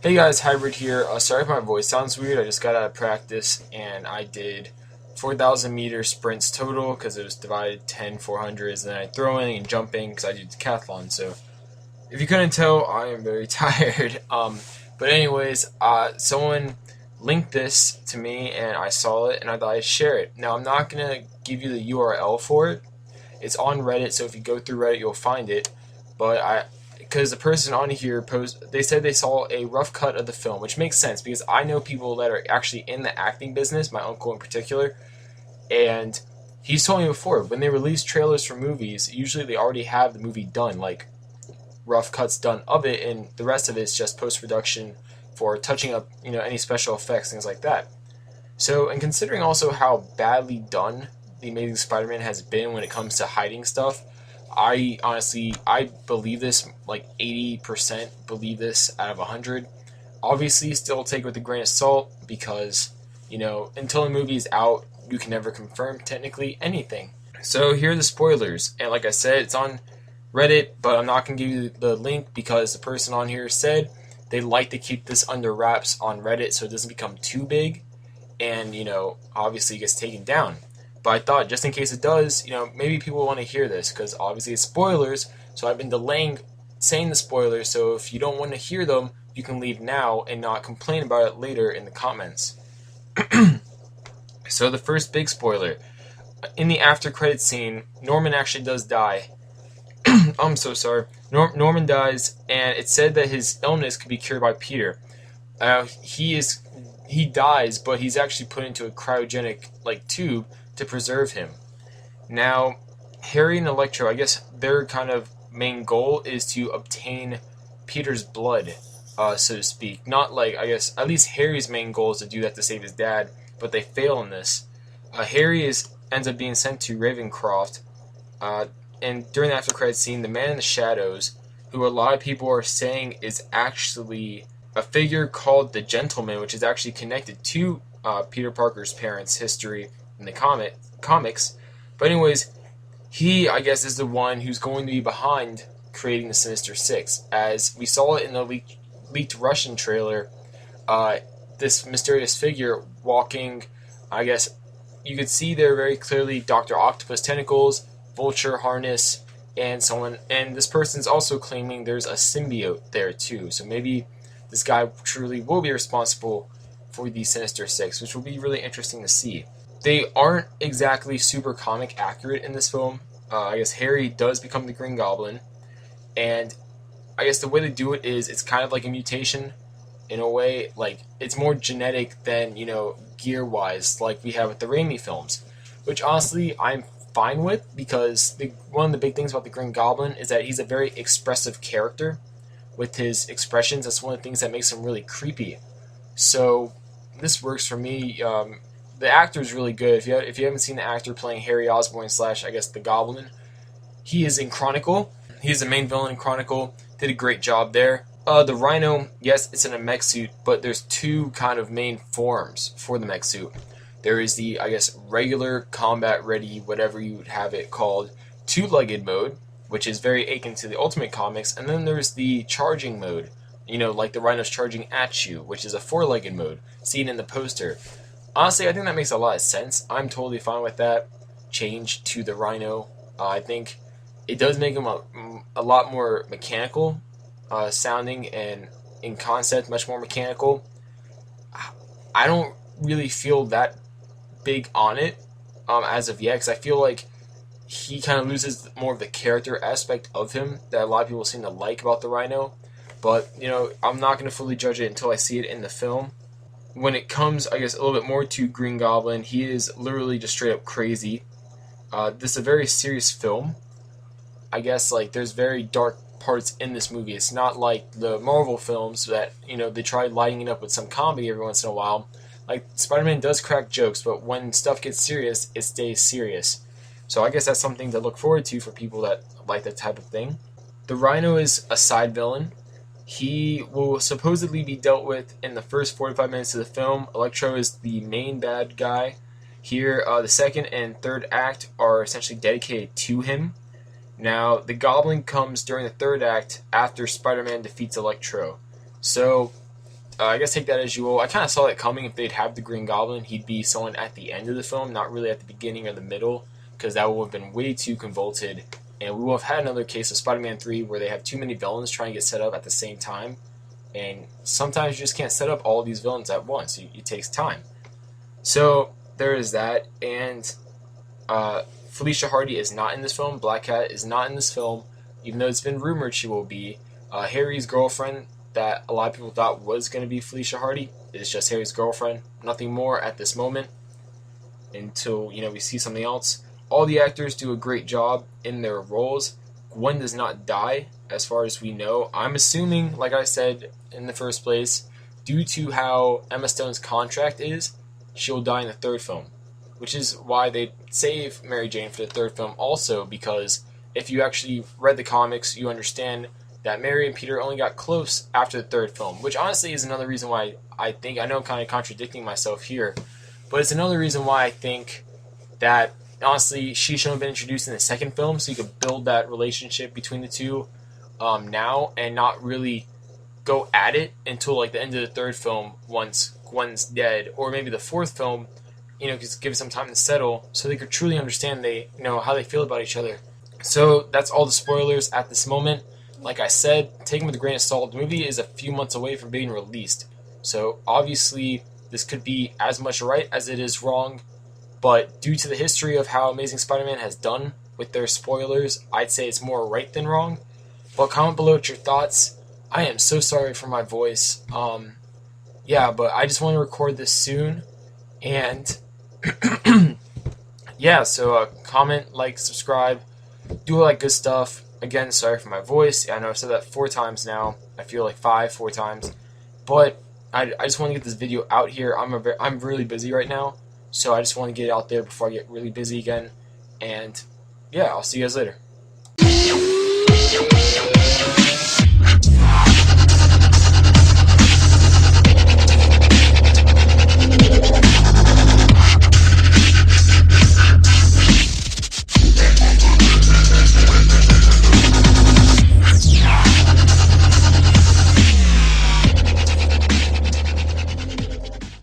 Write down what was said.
Hey guys, Hybrid here. Sorry if my voice sounds weird. I just got out of practice and I did 4,000 meter sprints total because it was divided 10 400s, and then I throwing and jumping because I do decathlon. So if you couldn't tell, I am very tired. But anyways, someone linked this to me and I saw it and I thought I'd share it. Now I'm not gonna give you the URL for it. It's on Reddit, so if you go through Reddit, you'll find it. But because the person on here they said they saw a rough cut of the film, which makes sense because I know people that are actually in the acting business, my uncle in particular, and he's told me before when they release trailers for movies, usually they already have the movie done, like rough cuts done of it, and the rest of it is just post production for touching up, any special effects, things like that. So, and considering also how badly done the Amazing Spider-Man has been when it comes to hiding stuff, I believe this like 80% believe this out of 100. Obviously, still take it with a grain of salt because, until the movie is out, you can never confirm technically anything. So here are the spoilers, and like I said, it's on Reddit, but I'm not going to give you the link because the person on here said they like to keep this under wraps on Reddit so it doesn't become too big and, obviously it gets taken down. But I thought just in case it does, maybe people want to hear this because obviously it's spoilers, so I've been delaying saying the spoilers, so if you don't want to hear them, you can leave now and not complain about it later in the comments. So the first big spoiler. In the after credit scene, Norman actually does die. I'm so sorry. Norman dies, and it said that his illness could be cured by Peter. He dies, but he's actually put into a cryogenic tube to preserve him. Now, Harry and Electro, I guess their kind of main goal is to obtain Peter's blood, so to speak. Not I guess at least Harry's main goal is to do that to save his dad, but they fail in this. Harry ends up being sent to Ravencroft. And during the after credits scene, the Man in the Shadows, who a lot of people are saying is actually a figure called the Gentleman, which is actually connected to Peter Parker's parents' history in the comics. But anyways, he, I guess, is the one who's going to be behind creating the Sinister Six. As we saw it in the leaked Russian trailer, this mysterious figure walking, I guess, you could see there very clearly Dr. Octopus tentacles, Vulture harness, and this person's also claiming there's a symbiote there too. So maybe this guy truly will be responsible for the Sinister Six, which will be really interesting to see. They aren't exactly super comic accurate in this film. I guess Harry does become the Green Goblin, and I guess the way they do it is it's kind of like a mutation in a way. It's more genetic than, gear-wise, like we have with the Raimi films, which honestly I'm fine with because one of the big things about the Green Goblin is that he's a very expressive character with his expressions. That's one of the things that makes him really creepy. So this works for me. The actor is really good. If you haven't seen the actor playing Harry Osborn / I guess the Goblin, he is in Chronicle. He's the main villain in Chronicle. Did a great job there. The Rhino, yes, it's in a mech suit, but there's two kind of main forms for the mech suit. There is the, I guess, regular combat ready, whatever you would have it called, two-legged mode, which is very akin to the Ultimate Comics, and then there's the charging mode, like the Rhino's charging at you, which is a four-legged mode, seen in the poster. Honestly, I think that makes a lot of sense. I'm totally fine with that change to the Rhino. I think it does make him a lot more mechanical sounding, and in concept, much more mechanical. I don't really feel that big on it as of yet, because I feel like he kind of loses more of the character aspect of him that a lot of people seem to like about the Rhino. But, I'm not going to fully judge it until I see it in the film. When it comes, I guess, a little bit more to Green Goblin, he is literally just straight up crazy. This is a very serious film. I guess, there's very dark parts in this movie. It's not like the Marvel films that, they try lighting it up with some comedy every once in a while. Spider-Man does crack jokes, but when stuff gets serious, it stays serious. So I guess that's something to look forward to for people that like that type of thing. The Rhino is a side villain. He will supposedly be dealt with in the first 45 minutes of the film. Electro is the main bad guy. Here, the second and third act are essentially dedicated to him. Now, the Goblin comes during the third act after Spider-Man defeats Electro. So, I guess take that as you will. I kind of saw that coming. If they'd have the Green Goblin, he'd be someone at the end of the film, not really at the beginning or the middle, because that would have been way too convoluted. And we will have had another case of Spider-Man 3 where they have too many villains trying to get set up at the same time. And sometimes you just can't set up all these villains at once. It takes time. So there is that. And Felicia Hardy is not in this film. Black Cat is not in this film, even though it's been rumored she will be. Harry's girlfriend, that a lot of people thought was going to be Felicia Hardy, is just Harry's girlfriend. Nothing more at this moment until we see something else. All the actors do a great job in their roles. Gwen does not die, as far as we know. I'm assuming, like I said in the first place, due to how Emma Stone's contract is, she'll die in the third film, which is why they save Mary Jane for the third film also, because if you actually read the comics, you understand that Mary and Peter only got close after the third film, which honestly is another reason why I know I'm kind of contradicting myself here, but it's another reason why I think that honestly she should have been introduced in the second film so you could build that relationship between the two now and not really go at it until like the end of the third film once Gwen's dead, or maybe the fourth film, just give it some time to settle so they could truly understand how they feel about each other. So that's all the spoilers at this moment. Like I said, take them with a grain of salt. The movie is a few months away from being released. So obviously this could be as much right as it is wrong. But due to the history of how Amazing Spider-Man has done with their spoilers, I'd say it's more right than wrong. But comment below with your thoughts. I am so sorry for my voice. Yeah, but I just want to record this soon. And yeah, so comment, like, subscribe, do all that good stuff. Again, sorry for my voice. I know I've said that 4 times now. I feel like 4 times. But I just want to get this video out here. I'm really busy right now. So I just want to get it out there before I get really busy again. And yeah, I'll see you guys later.